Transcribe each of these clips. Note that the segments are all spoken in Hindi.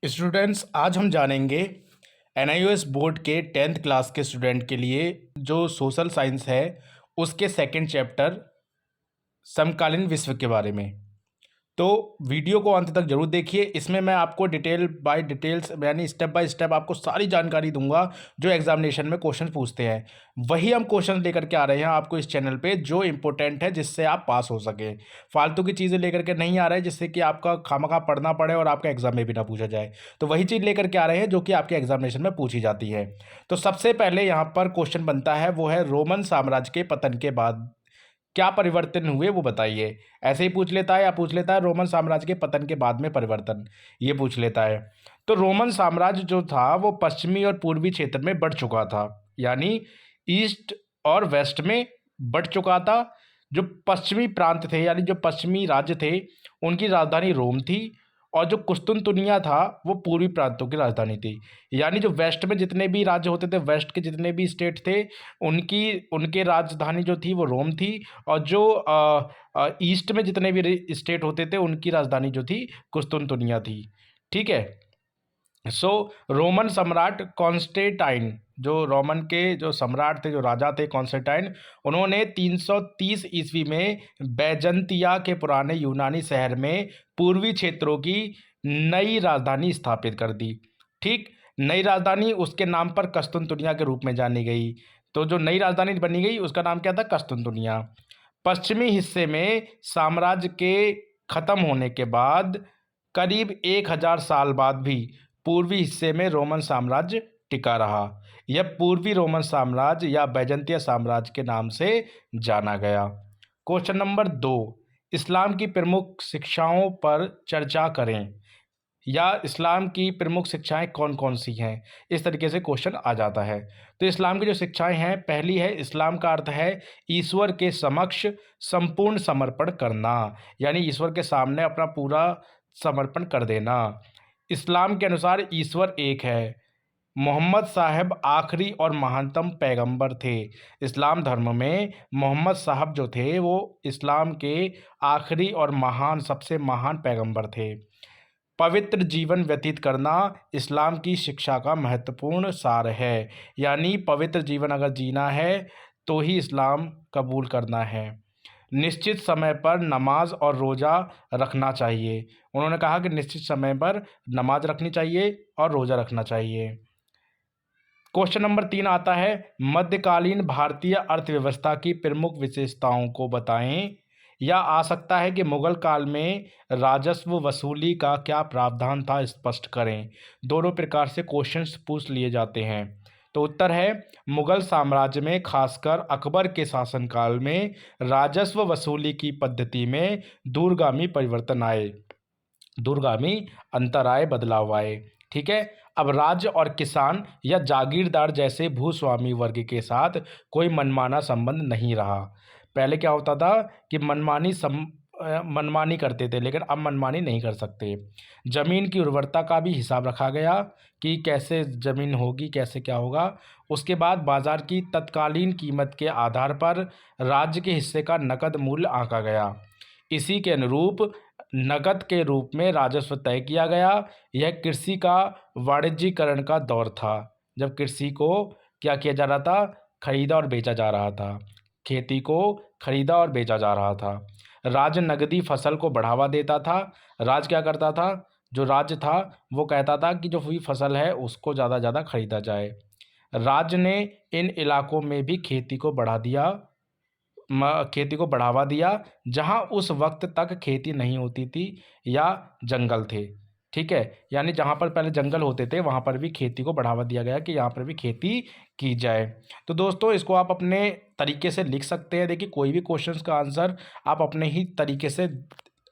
स्टूडेंट्स, आज हम जानेंगे एनआईओएस बोर्ड के 10th क्लास के स्टूडेंट के लिए जो सोशल साइंस है उसके सेकंड चैप्टर समकालीन विश्व के बारे में। तो वीडियो को अंत तक जरूर देखिए। इसमें मैं आपको डिटेल बाय डिटेल्स यानी स्टेप बाय स्टेप आपको सारी जानकारी दूंगा जो एग्जामिनेशन में क्वेश्चन पूछते हैं। वही हम क्वेश्चन लेकर के आ रहे हैं आपको इस चैनल पे जो इंपॉर्टेंट है, जिससे आप पास हो सके। फालतू की चीज़ें लेकर के नहीं आ रहे हैं जिससे कि आपका खामखा पढ़ना पड़े और आपका एग्जाम में भी ना पूछा जाए। तो वही चीज़ लेकर के आ रहे हैं जो कि आपके एग्जामिनेशन में पूछी जाती है। तो सबसे पहले यहाँ पर क्वेश्चन बनता है, वो है रोमन साम्राज्य के पतन के बाद क्या परिवर्तन हुए वो बताइए। ऐसे ही पूछ लेता है या पूछ लेता है रोमन साम्राज्य के पतन के बाद में परिवर्तन, ये पूछ लेता है। तो रोमन साम्राज्य जो था वो पश्चिमी और पूर्वी क्षेत्र में बढ़ चुका था, यानी ईस्ट और वेस्ट में बढ़ चुका था। जो पश्चिमी प्रांत थे यानी जो पश्चिमी राज्य थे उनकी राजधानी रोम थी, और जो कुस्तुनतुनिया था वो पूर्वी प्रांतों की राजधानी थी। यानी जो वेस्ट में जितने भी राज्य होते थे, वेस्ट के जितने भी स्टेट थे, उनकी उनके राजधानी जो थी वो रोम थी। और जो ईस्ट में जितने भी स्टेट होते थे उनकी राजधानी जो थी कुस्तुनतुनिया थी। ठीक है। सो रोमन सम्राट कॉन्स्टेंटाइन, जो रोमन के जो सम्राट थे, जो राजा थे कॉन्स्टेंटाइन, उन्होंने 330 ईस्वी में बैजंतिया के पुराने यूनानी शहर में पूर्वी क्षेत्रों की नई राजधानी स्थापित कर दी। ठीक, नई राजधानी उसके नाम पर कस्तुनतुनिया के रूप में जानी गई। तो जो नई राजधानी बनी गई उसका नाम क्या था? कस्तुनतुनिया। पश्चिमी हिस्से में साम्राज्य के खत्म होने के बाद करीब 1000 साल बाद भी पूर्वी हिस्से में रोमन साम्राज्य टिका रहा। यह पूर्वी रोमन साम्राज्य या बैजंतीय साम्राज्य के नाम से जाना गया। क्वेश्चन नंबर 2, इस्लाम की प्रमुख शिक्षाओं पर चर्चा करें, या इस्लाम की प्रमुख शिक्षाएं कौन कौन सी हैं। इस तरीके से क्वेश्चन आ जाता है। तो इस्लाम की जो शिक्षाएं हैं, पहली है इस्लाम का अर्थ है ईश्वर के समक्ष संपूर्ण समर्पण करना, यानी ईश्वर के सामने अपना पूरा समर्पण कर देना। इस्लाम के अनुसार ईश्वर एक है। मोहम्मद साहब आखिरी और महानतम पैगंबर थे। इस्लाम धर्म में मोहम्मद साहब जो थे वो इस्लाम के आखिरी और महान, सबसे महान पैगंबर थे। पवित्र जीवन व्यतीत करना इस्लाम की शिक्षा का महत्वपूर्ण सार है, यानी पवित्र जीवन अगर जीना है तो ही इस्लाम कबूल करना है। निश्चित समय पर नमाज और रोज़ा रखना चाहिए। उन्होंने कहा कि निश्चित समय पर नमाज रखनी चाहिए और रोज़ा रखना चाहिए। क्वेश्चन नंबर 3 आता है, मध्यकालीन भारतीय अर्थव्यवस्था की प्रमुख विशेषताओं को बताएं। या आ सकता है कि मुगल काल में राजस्व वसूली का क्या प्रावधान था, स्पष्ट करें। दोनों प्रकार से क्वेश्चंस पूछ लिए जाते हैं। तो उत्तर है, मुगल साम्राज्य में खासकर अकबर के शासनकाल में राजस्व वसूली की पद्धति में दूरगामी परिवर्तन आए, दूरगामी अंतर आए, बदलाव आए। ठीक है। अब राज्य और किसान या जागीरदार जैसे भूस्वामी वर्ग के साथ कोई मनमाना संबंध नहीं रहा। पहले क्या होता था कि मनमानी करते थे, लेकिन अब मनमानी नहीं कर सकते। जमीन की उर्वरता का भी हिसाब रखा गया कि कैसे जमीन होगी, कैसे क्या होगा। उसके बाद बाजार की तत्कालीन कीमत के आधार पर राज्य के हिस्से का नकद मूल्य आंका गया। इसी के अनुरूप नकद के रूप में राजस्व तय किया गया। यह कृषि का वाणिज्यीकरण का दौर था, जब कृषि को क्या किया जा रहा था? खरीदा और बेचा जा रहा था। खेती को खरीदा और बेचा जा रहा था। राज्य नकदी फसल को बढ़ावा देता था। राज्य क्या करता था? जो राज्य था वो कहता था कि जो हुई फसल है उसको ज़्यादा ज़्यादा खरीदा जाए। राज्य ने इन इलाकों में भी खेती को बढ़ावा दिया जहां उस वक्त तक खेती नहीं होती थी या जंगल थे। ठीक है, यानी जहां पर पहले जंगल होते थे वहां पर भी खेती को बढ़ावा दिया गया कि यहाँ पर भी खेती की जाए। तो दोस्तों, इसको आप अपने तरीके से लिख सकते हैं। देखिए, कोई भी क्वेश्चंस का आंसर आप अपने ही तरीके से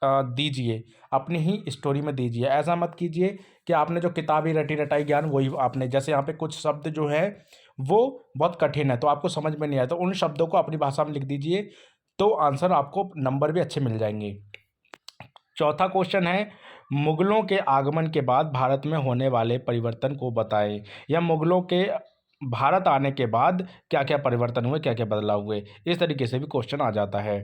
दीजिए, अपनी ही स्टोरी में दीजिए। ऐसा मत कीजिए कि आपने जो किताबी रटी रटाई ज्ञान वही आपने, जैसे यहाँ पे कुछ शब्द जो है वो बहुत कठिन है तो आपको समझ में नहीं आया, तो उन शब्दों को अपनी भाषा में लिख दीजिए, तो आंसर आपको नंबर भी अच्छे मिल जाएंगे। चौथा क्वेश्चन है, मुगलों के आगमन के बाद भारत में होने वाले परिवर्तन को बताएं। या मुगलों के भारत आने के बाद क्या क्या परिवर्तन हुए, क्या क्या बदलाव हुए, इस तरीके से भी क्वेश्चन आ जाता है।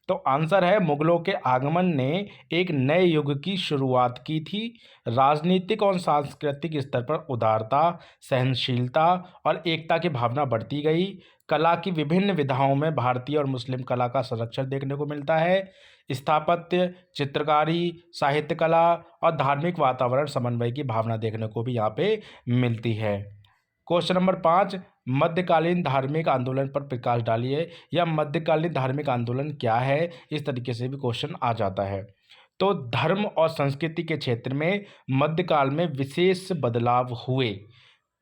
तो आंसर है, मुगलों के आगमन ने एक नए युग की शुरुआत की थी। राजनीतिक और सांस्कृतिक स्तर पर उदारता, सहनशीलता और एकता की भावना बढ़ती गई। कला की विभिन्न विधाओं में भारतीय और मुस्लिम कला का संरक्षण देखने को मिलता है। स्थापत्य, चित्रकारी, साहित्य कला और धार्मिक वातावरण समन्वय की भावना देखने को भी यहाँ पे मिलती है। क्वेश्चन नंबर 5, मध्यकालीन धार्मिक आंदोलन पर प्रकाश डालिए, या मध्यकालीन धार्मिक आंदोलन क्या है, इस तरीके से भी क्वेश्चन आ जाता है। तो धर्म और संस्कृति के क्षेत्र में मध्यकाल में विशेष बदलाव हुए।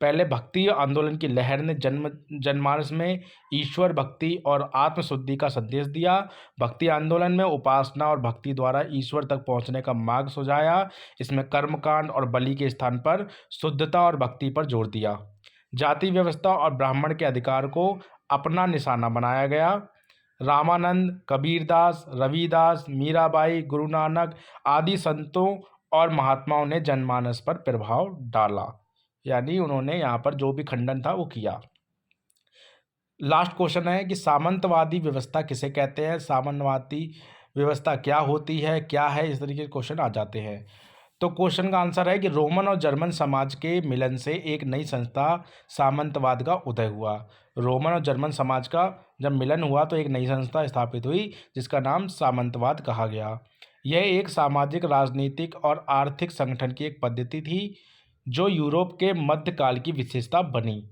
पहले भक्ति आंदोलन की लहर ने जनमानस में ईश्वर भक्ति और आत्मशुद्धि का संदेश दिया। भक्ति आंदोलन में उपासना और भक्ति द्वारा ईश्वर तक पहुंचने का मार्ग सुझाया। इसमें कर्मकांड और बलि के स्थान पर शुद्धता और भक्ति पर जोर दिया। जाति व्यवस्था और ब्राह्मण के अधिकार को अपना निशाना बनाया गया। रामानंद, कबीरदास, रविदास, मीराबाई, गुरु नानक आदि संतों और महात्माओं ने जनमानस पर प्रभाव डाला, यानी उन्होंने यहाँ पर जो भी खंडन था वो किया। लास्ट क्वेश्चन है कि सामंतवादी व्यवस्था किसे कहते हैं, सामंतवादी व्यवस्था क्या होती है, क्या है, इस तरीके के क्वेश्चन आ जाते हैं। तो क्वेश्चन का आंसर है कि रोमन और जर्मन समाज के मिलन से एक नई संस्था सामंतवाद का उदय हुआ। रोमन और जर्मन समाज का जब मिलन हुआ तो एक नई संस्था स्थापित हुई जिसका नाम सामंतवाद कहा गया। यह एक सामाजिक, राजनीतिक और आर्थिक संगठन की एक पद्धति थी जो यूरोप के मध्यकाल की विशेषता बनी।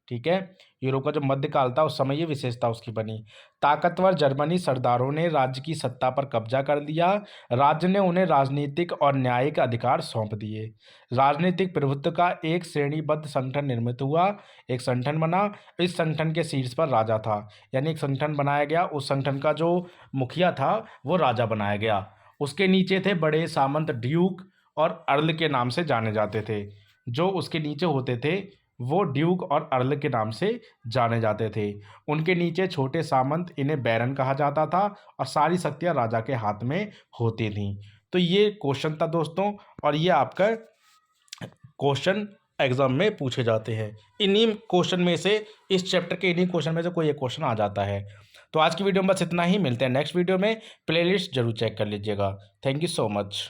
ठीक है, यूरोप का जो मध्यकाल था उस समय ये विशेषता उसकी बनी। ताकतवर जर्मनी सरदारों ने राज्य की सत्ता पर कब्जा कर लिया। राज्य ने उन्हें राजनीतिक और न्यायिक अधिकार सौंप दिए। राजनीतिक प्रभुत्व का एक श्रेणीबद्ध संगठन निर्मित हुआ, एक संगठन बना। इस संगठन के शीर्ष पर राजा था, यानी एक संगठन बनाया गया, उस संगठन का जो मुखिया था वो राजा बनाया गया। उसके नीचे थे बड़े सामंत, ड्यूक और अर्ल के नाम से जाने जाते थे। जो उसके नीचे होते थे वो ड्यूक और अर्ल के नाम से जाने जाते थे। उनके नीचे छोटे सामंत, इन्हें बैरन कहा जाता था, और सारी शक्तियां राजा के हाथ में होती थीं। तो ये क्वेश्चन था दोस्तों, और ये आपका क्वेश्चन एग्जाम में पूछे जाते हैं। इन्हीं क्वेश्चन में से, इस चैप्टर के इन्हीं क्वेश्चन में से कोई एक क्वेश्चन आ जाता है। तो आज की वीडियो में बस इतना ही, मिलते हैं नेक्स्ट वीडियो में। प्लेलिस्ट जरूर चेक कर लीजिएगा। Thank you so much.